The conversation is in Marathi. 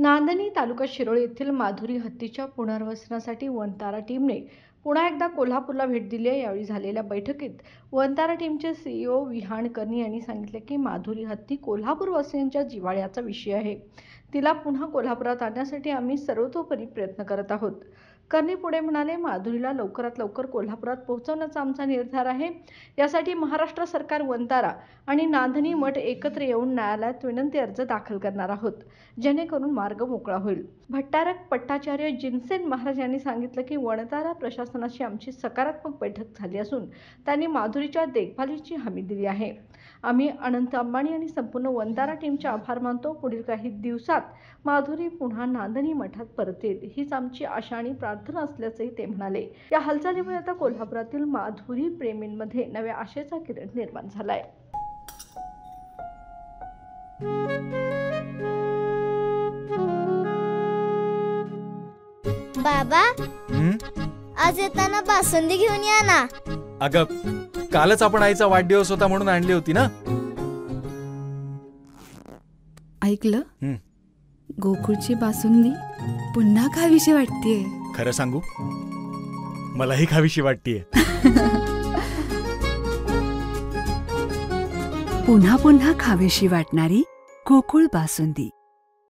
नांदणी तालुका शिरोळ येथील माधुरी हत्तीच्या पुनर्वसनासाठी वनतारा टीमने पुन्हा एकदा कोल्हापूरला भेट दिली आहे। यावेळी झालेल्या बैठकीत वनतारा टीमचे सीईओ विहान कर्णी यांनी सांगितले की माधुरी हत्ती कोल्हापूर वासियांच्या जिव्हाळ्याचा विषय आहे। तिला पुन्हा कोल्हापुरात आणण्यासाठी आम्ही सर्वतोपरी प्रयत्न करत आहोत। कर्णी पुढे म्हणाले, माधुरीला लवकरात लवकर कोल्हापुरात पोहोचवण्याचा आमचा निर्धार आहे। यासाठी महाराष्ट्र सरकार, वनतारा आणि नांदणी मठ एकत्र येऊन न्यायालयात विनंती अर्ज दाखल करणार आहोत, जेणेकरून मार्ग मोकळा होईल। भट्टारक पट्टाचार्य जिनसेन महाराज यांनी सांगितलं की वनतारा प्रशासनाशी आमची सकारात्मक बैठक झाली असून त्यांनी माधुरीच्या देखभालीची हमी दिली आहे। आम्ही अनंत अंबानी आणि संपूर्ण वनतारा टीमचे आभार मानतो। पुढील काही दिवसात माधुरी पुन्हा नांदणी मठात परत येईल, हीच आमची आशा आणि प्रार्थना असल्याचंही ते म्हणाले। या हालचालीमुळे आता कोल्हापुरातील माधुरी प्रेमींमध्ये नव्या आशेचा किरण निर्माण झालाय। बाबा, आज येताना बासुंदी घेऊन या ना। अगं, कालच आपण आईचा वाढदिवस होता म्हणून आणली होती ना। ऐकलं, गोकुळची बासुंदी पुन्हा खावीशी वाटतेय। खरं सांगू, मलाही खावीशी वाटतेय। पुन्हा पुन्हा खावीशी वाटणारी गोकुळ बासुंदी।